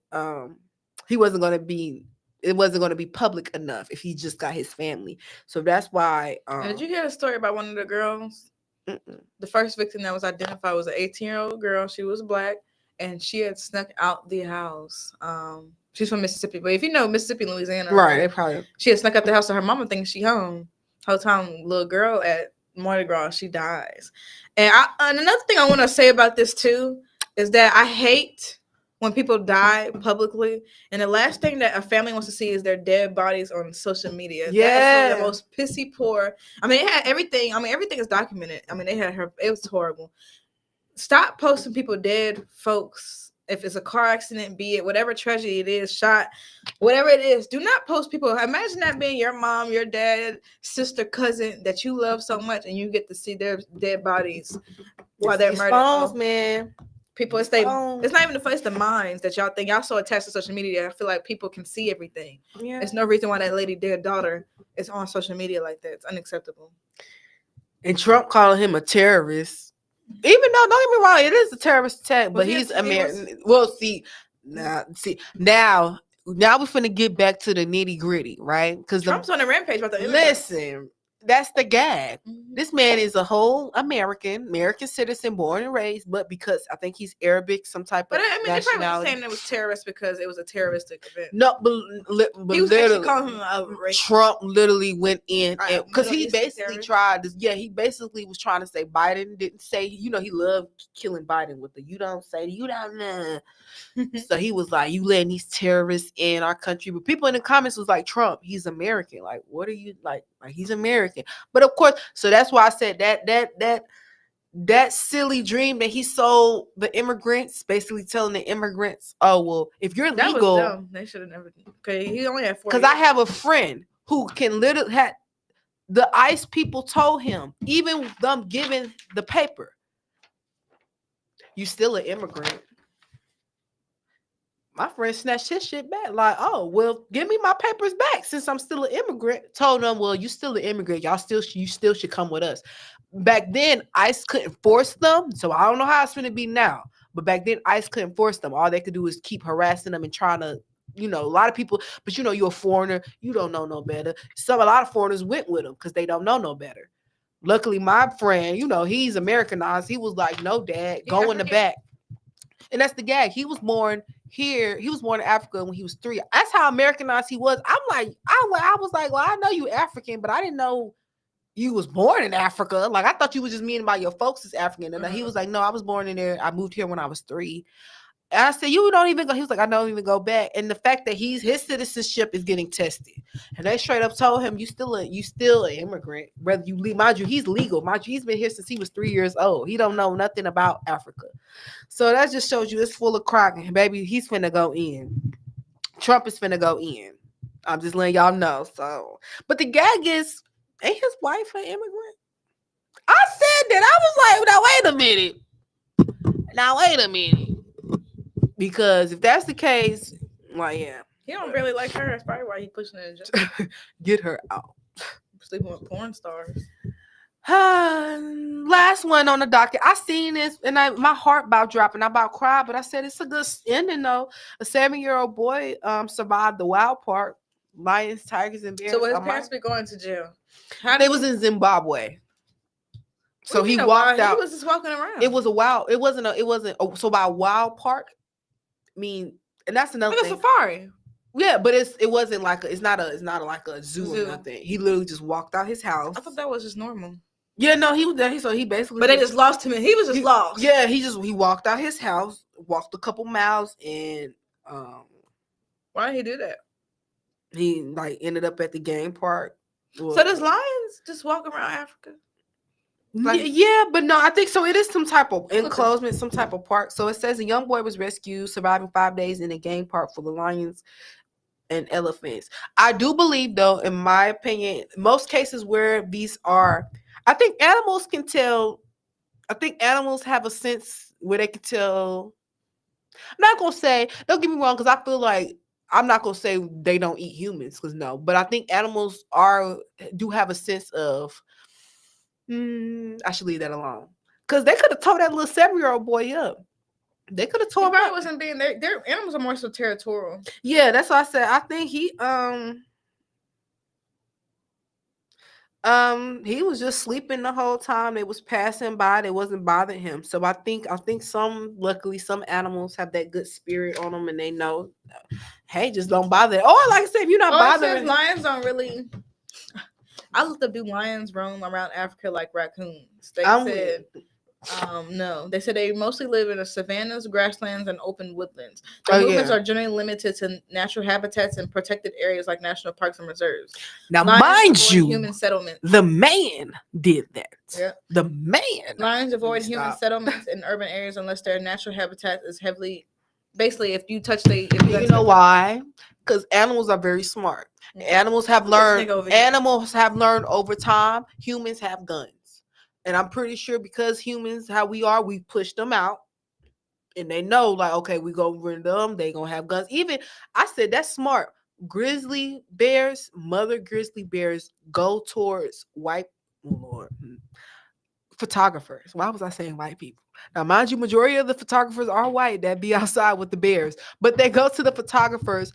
he wasn't going to be. It wasn't going to be public enough if he just got his family. So that's why. Did you hear a story about one of the girls? Mm-mm. The first victim that was identified was an 18-year-old girl. She was black, and she had snuck out the house. She's from Mississippi, but if you know Mississippi and Louisiana, right? They probably she had snuck out the house, so her mama thinks she home. Whole time, little girl at Mardi Gras, she dies. And another thing I want to say about this too is that I hate when people die publicly, and the last thing that a family wants to see is their dead bodies on social media. Yeah, that's one of the most pissy poor. I mean, it had everything. I mean, everything is documented. I mean, they had her. It was horrible. Stop posting people dead, folks. If it's a car accident, be it whatever tragedy it is, shot, whatever it is, do not post people. Imagine that being your mom, your dad, sister, cousin that you love so much, and you get to see their dead bodies while they're murdered. Phones, man. People, it's not even the face, the minds that y'all think y'all so attached to social media. I feel like people can see everything. Yeah. There's no reason why that lady dead daughter is on social media like that. It's unacceptable. And Trump calling him a terrorist. Even though, don't get me wrong, it is a terrorist attack, but he's American. Well, now we're finna get back to the nitty gritty, right? Because Trump's on a rampage about the immigrants. Listen, that's the gag. Mm-hmm. This man is a whole American citizen, born and raised, but because I think he's Arabic, some type of nationality. They're probably saying it was terrorist because it was a terroristic event. No, but he was literally calling him a racist. Trump literally went in because he basically tried to. Yeah, he basically was trying to say Biden didn't say. You know, he loved killing Biden with the "you don't say, you don't know." So he was like, "You letting these terrorists in our country?" But people in the comments was like, "Trump, he's American. Like, what are you like? Like, he's American." But of course, so that's why I said that silly dream that he sold the immigrants, basically telling the immigrants, "Oh well, if you're legal, they should have never." Okay, he only had 4 because I have a friend who can literally had the ICE people told him, even them giving the paper, you still an immigrant. My friend snatched his shit back. Like, oh, well, give me my papers back since I'm still an immigrant. Told them, well, you still an immigrant. You still should come with us. Back then, ICE couldn't force them. So I don't know how it's going to be now. But back then, ICE couldn't force them. All they could do is keep harassing them and trying to, a lot of people, but you're a foreigner. You don't know no better. A lot of foreigners went with them because they don't know no better. Luckily, my friend, he's Americanized. He was like, no, Dad, go in the back. And that's the gag. He was born here. He was born in Africa when he was 3. That's how Americanized he was. I was like, well, I know you African, but I didn't know you was born in Africa. Like, I thought you was just meaning by your folks is African. And he was like, no, I was born in there. I moved here when I was 3. And I said, you don't even go. He was like, I don't even go back. And the fact that his citizenship is getting tested. And they straight up told him, you still an immigrant. Whether you leave, mind you, he's legal. Mind you, he's been here since he was 3 years old. He don't know nothing about Africa. So that just shows you it's full of crock. And baby, he's finna go in. Trump is finna go in. I'm just letting y'all know. So, but the gag is, ain't his wife an immigrant? I said that. I was like, now wait a minute. Because if that's the case, well, yeah. He don't really like her. That's probably why he pushing it. Get her out. Sleeping with porn stars. Last one on the docket. I seen this and my heart about dropping. I about cried, but I said it's a good ending though. A 7-year-old boy survived the wild part. Lions, tigers, and bears. So his parents be going to jail. They was in Zimbabwe. So he walked out. He was just walking around. It was a wild. It wasn't. So by wild park, I mean, and that's another thing. A safari. Yeah, but it wasn't like it's not like a zoo or nothing. He literally just walked out his house. I thought that was just normal. Yeah, no, he was there. So he basically. But they just lost him. He was just lost. Yeah, he walked out his house, walked a couple miles, and why did he do that? He ended up at the game park. So does lions just walk around Africa? Yeah, but no, I think so. It is some type of enclosement, some type of park. So it says a young boy was rescued, surviving 5 days in a game park full of lions and elephants. I do believe, though, in my opinion, most cases where these are, I think animals can tell. I think animals have a sense where they can tell. I'm not gonna say. Don't get me wrong, because I feel like I'm not gonna say they don't eat humans, because no. But I think animals do have a sense of. I should leave that alone, because they could have tore that little 7-year-old boy up. They could have tore He him probably up. wasn't being there. Their animals are more so territorial. Yeah, that's what I said. I think he was just sleeping the whole time. They was passing by. They wasn't bothering him. So I think luckily some animals have that good spirit on them, and they know, hey, just don't bother. Or like I said, if you're not bothering, lions don't really. I looked up, do lions roam around Africa like raccoons? They said no. They said they mostly live in the savannas, grasslands, and open woodlands. Their movements are generally limited to natural habitats and protected areas like national parks and reserves. Now, mind you, human settlements. The man did that. Yeah. The man. Lions avoid human settlements in urban areas unless their natural habitat is heavily. Basically, if you touch you know why? Because animals are very smart. Animals have learned over time. Humans have guns. And I'm pretty sure because humans, how we are, we push them out. And they know, like, okay, we go rid of them. They gonna have guns. Even I said that's smart. Grizzly bears, mother grizzly bears go towards white photographers. Why was I saying white people? Now, mind you, majority of the photographers are white that be outside with the bears, but they go to the photographers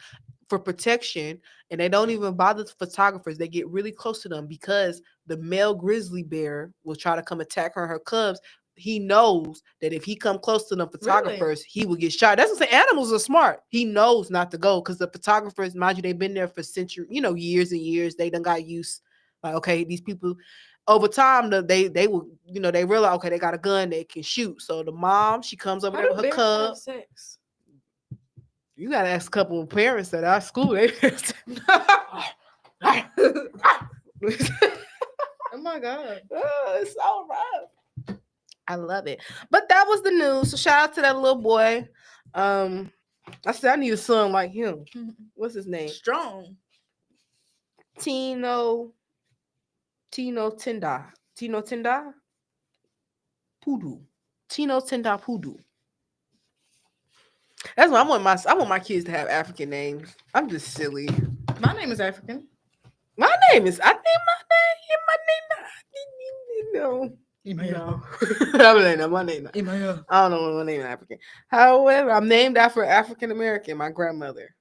for protection, and they don't even bother the photographers. They get really close to them because the male grizzly bear will try to come attack her and her cubs. He knows that if he come close to the photographers, he will get shot. That's what I'm saying. Animals are smart. He knows not to go because the photographers, mind you, they've been there for centuries, years and years. They done got used. Like, okay, these people over time, they will, they realize, okay, they got a gun, they can shoot. So the mom, she comes over there with her cub. Sex? You gotta ask a couple of parents at our school. Oh my God. It's all right. I love it. But that was the news. So shout out to that little boy. I said I need a son like him. What's his name? Strong. Tino Tenda. Poodoo. Tino Tenda Poodoo. That's what I want my kids to have African names. I'm just silly. My name is African. My name is no. My name. I don't know what my name is African. However, I'm named after African American, my grandmother.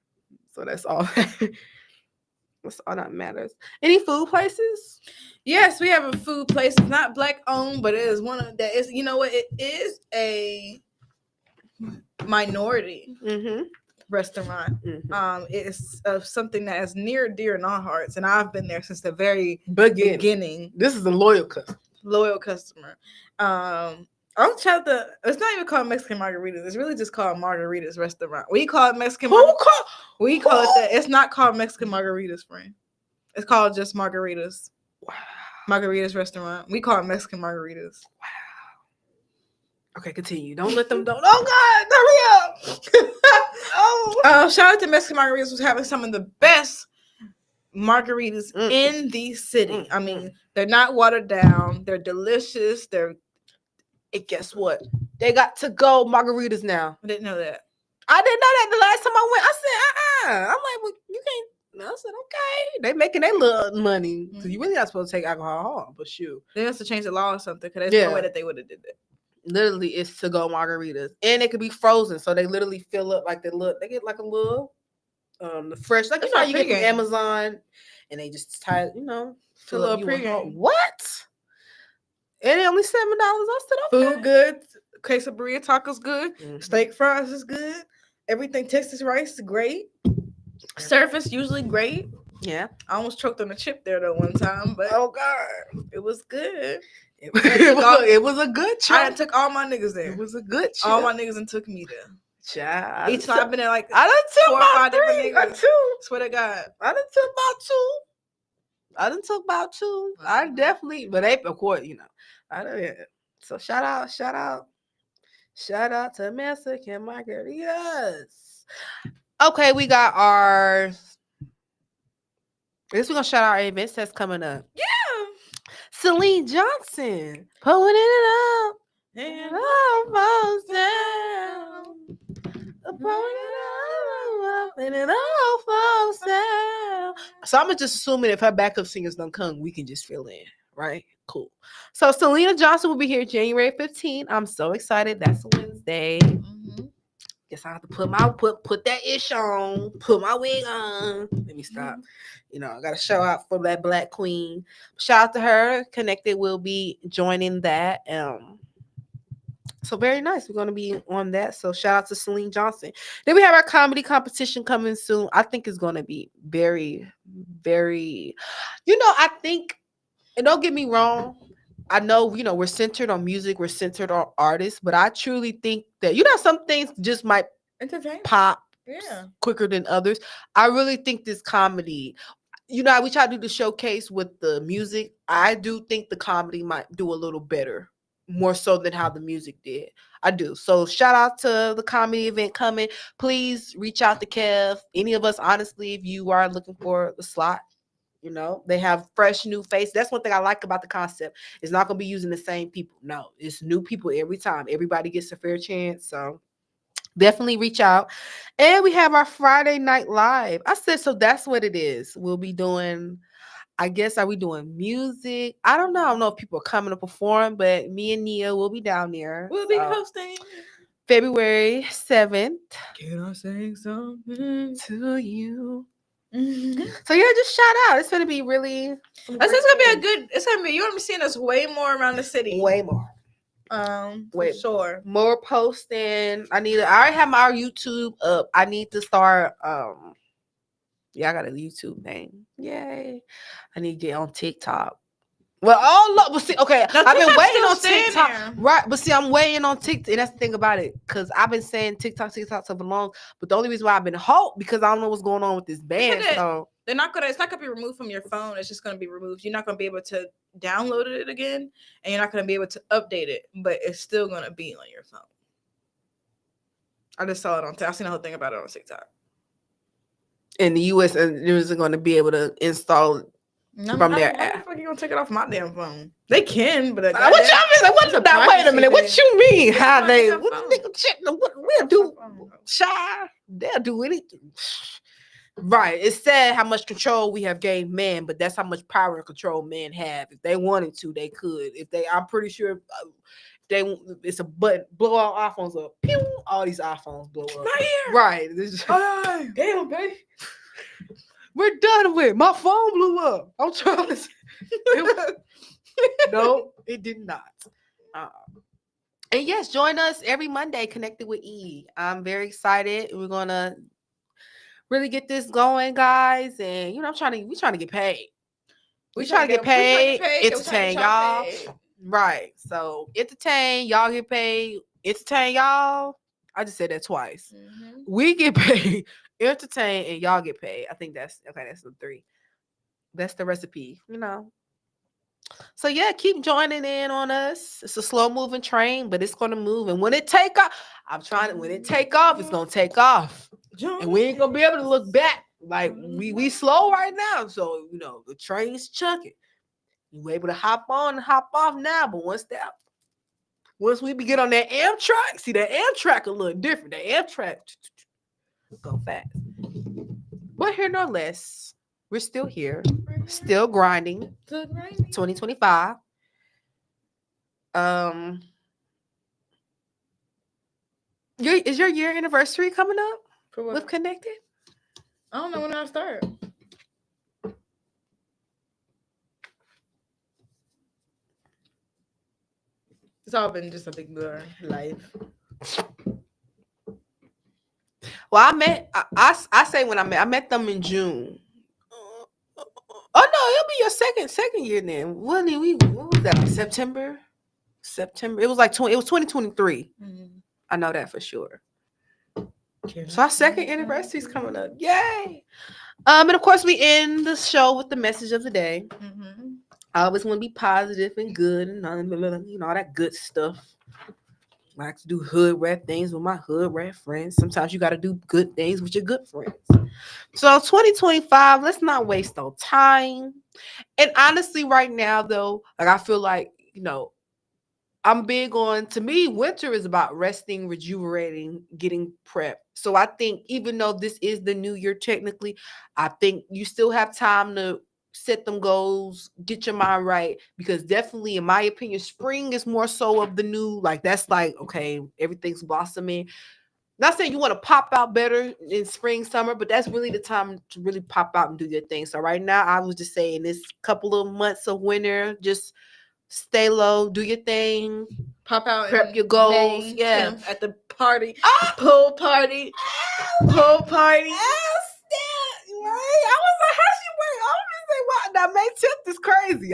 So that's all. That's all that matters. Any food places? Yes, we have a food place. It's not black owned, but it is one of that is. You know what? It is a minority restaurant. It's something that is near dear in our hearts, and I've been there since the very beginning. This is a loyal customer. I'll tell it's not even called Mexican Margaritas. It's really just called Margaritas Restaurant. We call it Mexican. We call it that. It's not called Mexican Margaritas, friend. It's called just Margaritas. Wow. Margaritas Restaurant. We call it Mexican Margaritas. Wow. Okay, continue. Don't let them. Oh God, hurry up! Shout out to Mexican Margaritas was having some of the best margaritas in the city. I mean, they're not watered down. They're delicious. And guess what? They got to go margaritas now. I didn't know that. I didn't know that the last time I went. I said, I'm like, well, you can't. I said, okay. They making their little money. So you really not supposed to take alcohol home, but shoot. They must have changed the law or something, because there's no way that they would have did that. Literally, it's to go margaritas. And they could be frozen. So they literally fill up like they get like a little the fresh, like you know you get from Amazon, and they just tie, fill up pregame. What? And it only $7. I said, okay. Food good. Quesadilla tacos good. Steak fries is good. Everything Texas rice is great. Surface usually great. Yeah. I almost choked on a chip there though one time, but oh God, it was good. It was a good chip. I took all my niggas there. It was a good chip. All my niggas and took me there. Child. Each time I've been there like I done took 4 or 5 different niggas. Two. Swear to God. I done took about 2. I done took about 2. I definitely, but they, of course, I don't. So shout out to Mexican margaritas. Okay, we got our. I guess we're gonna shout out our events that's coming up. Yeah. Celine Johnson, pulling it up, And almost down, pulling it up, and it almost down. So I'm just assuming if her backup singers don't come, we can just fill in, right? Cool. So Selena Johnson will be here January 15th. I'm so excited. That's Wednesday. Guess I have to put that ish on, put my wig on. Let me stop. I got to show out for that Black Queen. Shout out to her. Konnected will be joining that. So very nice. We're going to be on that. So shout out to Celine Johnson. Then we have our comedy competition coming soon. I think it's going to be very, very, I think, and don't get me wrong, I know, we're centered on music, we're centered on artists, but I truly think that, some things just might pop quicker than others. I really think this comedy, we try to do the showcase with the music. I do think the comedy might do a little better, more so than how the music did. I do. So shout out to the comedy event coming. Please reach out to Kev. Any of us, honestly, if you are looking for the slot, they have fresh new face. That's one thing I like about the concept. It's not going to be using the same people. No, it's new people every time. Everybody gets a fair chance. So definitely reach out. And we have our Friday night live. I said, so that's what it is. We'll be doing, I guess, are we doing music? I don't know. I don't know if people are coming to perform, but me and Nia will be down there. We'll be hosting. February 7th. Can I say something to you? So yeah, just shout out. It's gonna be really. It's gonna be a good. It's gonna be. You're gonna be seeing us way more around the city. Way more. For sure. More posting. I already have my YouTube up. I need to start. Yeah, I got a YouTube name. Yay! I need to get on TikTok. Well, okay. Now, I've been waiting on TikTok, there. right? But see, I'm waiting on TikTok, and that's the thing about it, because I've been saying TikTok so long. But the only reason why I've been because I don't know what's going on with this band. So they're not gonna. It's not gonna be removed from your phone. It's just gonna be removed. You're not gonna be able to download it again, and you're not gonna be able to update it. But it's still gonna be on your phone. I just saw it on. I've seen the whole thing about it on TikTok. In the US, and it isn't going to be able to install it from their app. How the fuck you gonna take it off my damn phone? They can, but what y'all mean? What's that? Wait a minute. What you mean? How they? What nigga check? What we'll do? Shy. They'll do anything. Right. It said how much control we have gained men, but that's how much power and control men have. If they wanted to, they could. I'm pretty sure. It's a button, blow all iPhones up. Pew! All these iPhones blow up. Right. Damn, baby. We're done with. My phone blew up. I'm trying to. No, it did not. And yes, join us every Monday, Konnected with E. I'm very excited. We're gonna really get this going, guys. And we're trying to get paid. We're trying to get paid. Entertain y'all. Right. So entertain, y'all get paid. Entertain y'all. I just said that twice. We get paid, entertain, and y'all get paid. I think that's okay. That's the 3. That's the recipe, So yeah, keep joining in on us. It's a slow moving train, but it's gonna move. And when it take off, when it take off, it's gonna take off. And we ain't gonna be able to look back. Like we slow right now. So the train's chucking. You able to hop on and hop off now, but once we get on that Amtrak, see that Amtrak a little different. That Amtrak go fast. But here no less, we're still here, still grinding. 2025. Is your year anniversary coming up with Konnected? I don't know when I start. It's all been just a big blur. Life. Well, I say when I met them in June. Oh no, it'll be your second year then. What was that? September. It was like it was 2023. I know that for sure. So our second anniversary is coming up. Yay! And of course we end the show with the message of the day. I always want to be positive and good and all that good stuff. I like to do hood rat things with my hood rat friends. Sometimes you got to do good things with your good friends. So 2025, let's not waste no time. And honestly, right now though, like I feel like, I'm big on, to me, winter is about resting, rejuvenating, getting prepped. So I think even though this is the new year technically, I think you still have time to set them goals, get your mind right, because definitely, in my opinion, spring is more so of the new, like that's like, okay, everything's blossoming. Not saying you want to pop out better in spring, summer, but that's really the time to really pop out and do your thing. So right now, I was just saying this couple of months of winter, just stay low, do your thing, pop out, prep your goals. May 10th at the party, pool party. Right? I was like, how she wait? I was say, what? Now May 10th is crazy.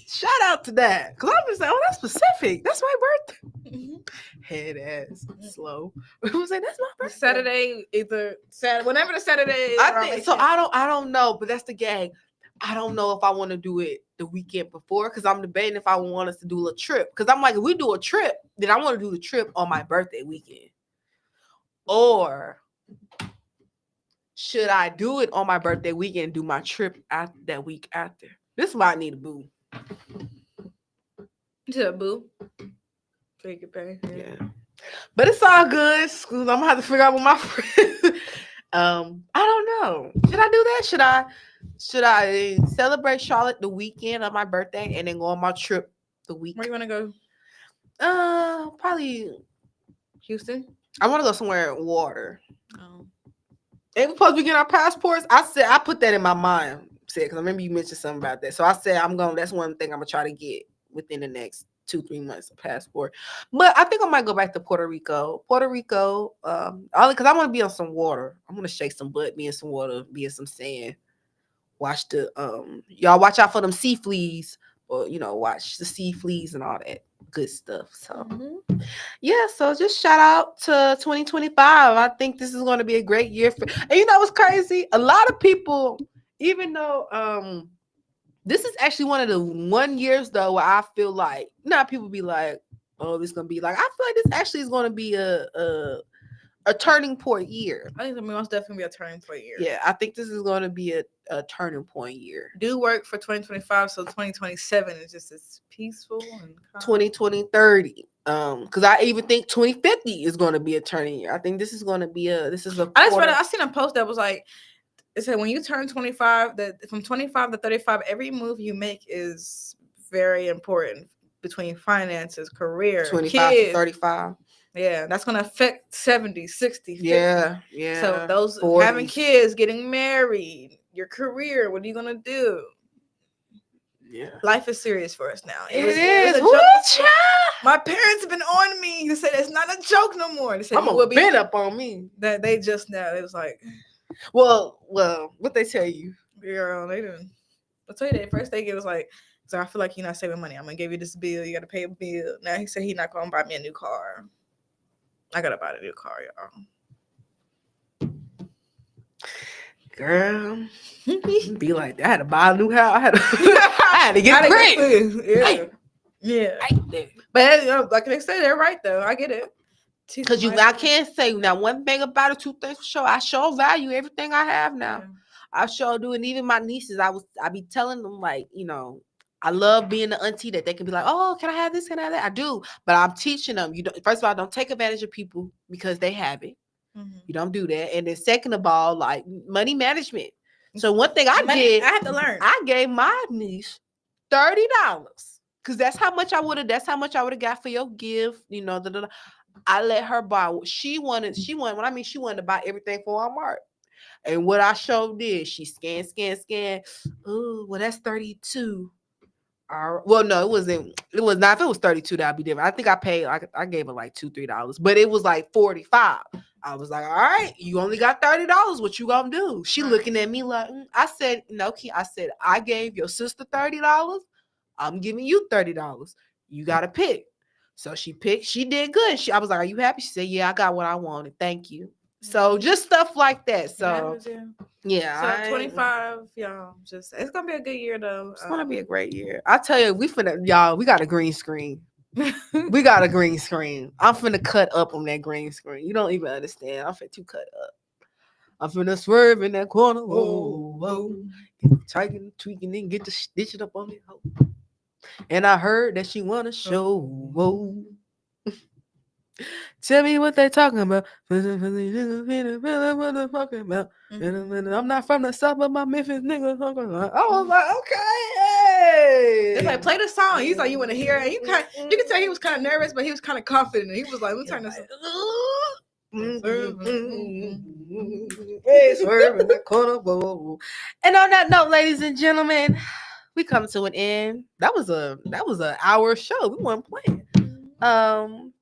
Shout out to that, because I'm just like, oh, that's specific. That's my birthday. Head ass slow. I was like, that's my birthday. Saturday, either Saturday, whenever the Saturday is. I think so. I don't know, but that's the gang. I don't know if I want to do it the weekend before, because I'm debating if I want us to do a trip. Because I'm like, if we do a trip, then I want to do the trip on my birthday weekend. Or should I do it on my birthday weekend and do my trip that week after? This might need a boo. To a boo. So you can pay. Yeah. But it's all good. I'm gonna have to figure out with my friends. I don't know. Should I do that? Should I celebrate Charlotte the weekend of my birthday and then go on my trip the week? Where you wanna go? Probably Houston. I want to go somewhere in water. Oh. And we're supposed to be getting our passports. I put that in my mind, because I remember you mentioned something about that. So I said that's one thing I'm gonna try to get within the next 2-3 months, a passport. But I think I might go back to Puerto Rico. Only because I want to be on some water. I'm gonna shake some butt, be in some water, be in some sand. Watch y'all watch out for them sea fleas, or watch the sea fleas and all that good stuff. So yeah, so just shout out to 2025. I think this is going to be a great year and you know what's crazy? A lot of people, even though this is actually one of the 1 years though where I feel like people be like, oh, this is gonna be like, I feel like this actually is gonna be a turning point year. I think it's definitely be a turning point year. Yeah, I think this is going to be a turning point year. Do work for 2025, so 2027 is just as peaceful and calm. 2030. Because I even think 2050 is going to be a turning year. I think this is going to be I seen a post that was like, it said when you turn 25, that from 25 to 35, every move you make is very important between finances, career, 25 kids. to 35. Yeah, that's going to affect 70, 60, 50. Yeah. So those 40s. Having kids, getting married, your career, what are you going to do? Yeah. Life is serious for us now. It is. My parents have been on me. They said it's not a joke no more. They said I'm been up on me. That they just now. It was like, well, what they tell you? Girl, they didn't. I'll tell you that first thing it was like, so I feel like you're not saving money. I'm gonna give you this bill. You gotta pay a bill. Now he said he's not gonna buy me a new car. I gotta buy a new car, y'all. Girl, be like that. I had to buy a new house. I had to get rent. Yeah. But like they say, they're right though. I get it. Because I can't say now one thing about it, 2 things for sure. I sure value everything I have now. Yeah. I sure do. And even my nieces, I be telling them, like, I love being the auntie that they can be like, oh, can I have this? Can I have that? I do. But I'm teaching them. First of all, don't take advantage of people because they have it. Mm-hmm. You don't do that. And then second of all, like money management. So one thing I did, I had to learn. I gave my niece $30 because that's how much I would have got for your gift. I let her buy what she wanted. She wanted to buy everything for Walmart. And what I showed did, she scanned. Oh, well, that's 32. Well, no, it wasn't. It was not. If it was 32, that'd be different. I think I paid. I gave her like $2-3, but it was like 45. I was like, all right, you only got $30. What you gonna do? She looking at me like, I said, no, I said, I gave your sister $30. I'm giving you $30. You gotta pick. So she did good. I was like, "Are you happy?" She said, "Yeah, I got what I wanted. Thank you." So just stuff like that. So yeah. So 25, y'all. Just it's gonna be a good year though. It's gonna be a great year. I tell you, we got a green screen. We got a green screen. I'm finna cut up on that green screen. You don't even understand. I'm finna cut up. I'm finna swerve in that corner. Whoa, whoa. Get tweaking, and get the stitch it up on it. And I heard that she wanna show. Whoa. Tell me what they talking about. I'm not from the south, but my Memphis niggas. I was like, okay, hey. It's like play the song. He's like, you want to hear it? You can tell he was kind of nervous, but he was kind of confident. He was like, let me turn this. Hey, swerve in the corner. And on that note, ladies and gentlemen, we come to an end. That was an hour show. We weren't playing.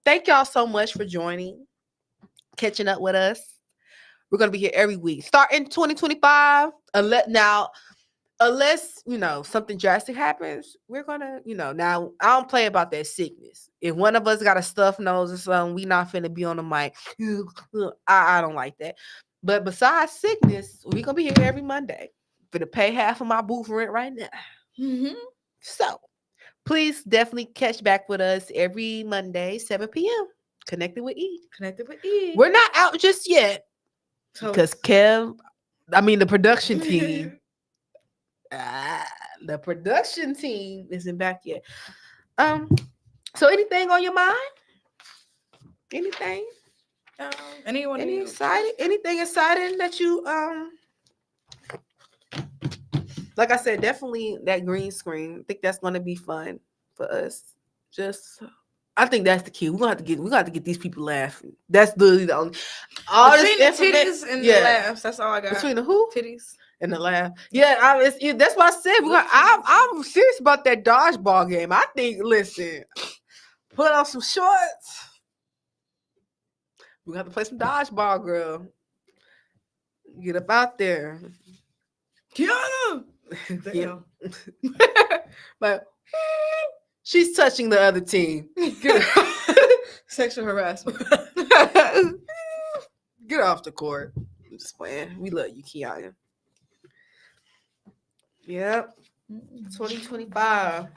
Thank y'all so much for joining, catching up with us. We're gonna be here every week, starting 2025. Unless something drastic happens, we're gonna now I don't play about that sickness. If one of us got a stuffed nose or something, we not finna be on the mic. I don't like that. But besides sickness, we gonna be here every Monday. Finna pay half of my booth rent right now. So please definitely catch back with us every Monday, 7 p.m. Connected with E. We're not out just yet because the production team. The production team isn't back yet. So anything on your mind? Anything? Anything exciting that you like I said, definitely that green screen. I think that's gonna be fun for us. I think that's the key. We're gonna have to get these people laughing. That's literally the only between the titties and the laughs. That's all I got. Between the who? Titties. And the laugh. Yeah, that's what I said. I'm serious about that dodgeball game. I think, listen, put on some shorts. We're gonna have to play some dodgeball, girl. Get up out there. Kiana! Yeah. But she's touching the other team. Sexual harassment. Get off the court. I'm just playing. We love you, Kiana. Yep. 2025.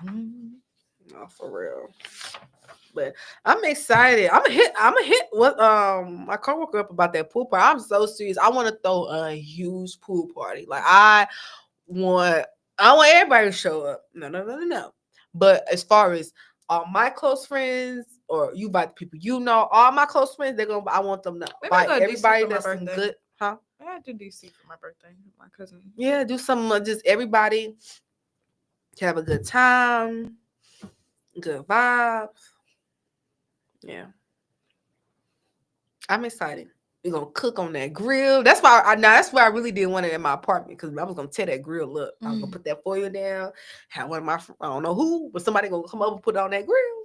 Oh, for real. But I'm excited. I'm gonna hit what my coworker up about that pool party. I'm so serious. I want to throw a huge pool party. Like I want everybody to show up. No. But as far as all my close friends, or you invite the people all my close friends, I want them to invite everybody that's good. Huh? I had to DC for my birthday. My cousin. Yeah, do some just everybody to have a good time, good vibes. Yeah. I'm excited. We're gonna cook on that grill. That's why I really didn't want it in my apartment, because I was gonna tear that grill up. I was gonna put that foil down, have one of my I don't know who, but somebody gonna come over and put it on that grill.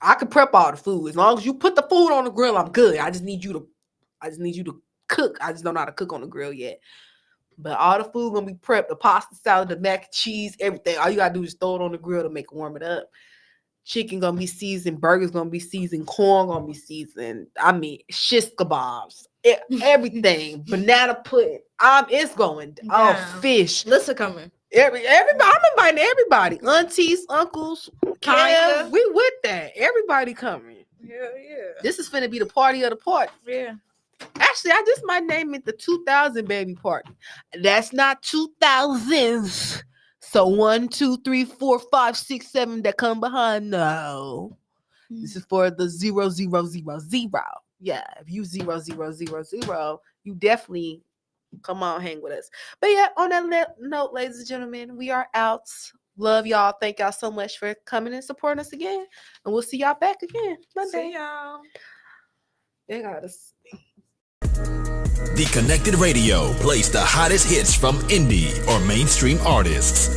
I could prep all the food. As long as you put the food on the grill, I'm good. I just need you to cook. I just don't know how to cook on the grill yet. But all the food gonna be prepped, the pasta salad, the mac and cheese, everything. All you gotta do is throw it on the grill to make it warm it up. Chicken gonna be seasoned, burgers gonna be seasoned, corn gonna be seasoned. Shish kebabs, everything. Banana pudding. It's going. Oh, fish. Listen, coming. Everybody. I'm inviting everybody. Aunties, uncles, Kev. We with that. Everybody coming. Yeah. This is finna be the party of the party. Yeah. Actually, I just might name it the 2000 baby party. That's not 2000s. So 1, 2, 3, 4, 5, 6, 7 that come behind. No, this is for the 0, 0, 0, 0. Yeah, if you 0, 0, 0, 0, you definitely come on, hang with us. But yeah, on that note, ladies and gentlemen, we are out. Love y'all. Thank y'all so much for coming and supporting us again, and we'll see y'all back again Monday. See y'all. They got us. The Konnected Radio plays the hottest hits from indie or mainstream artists.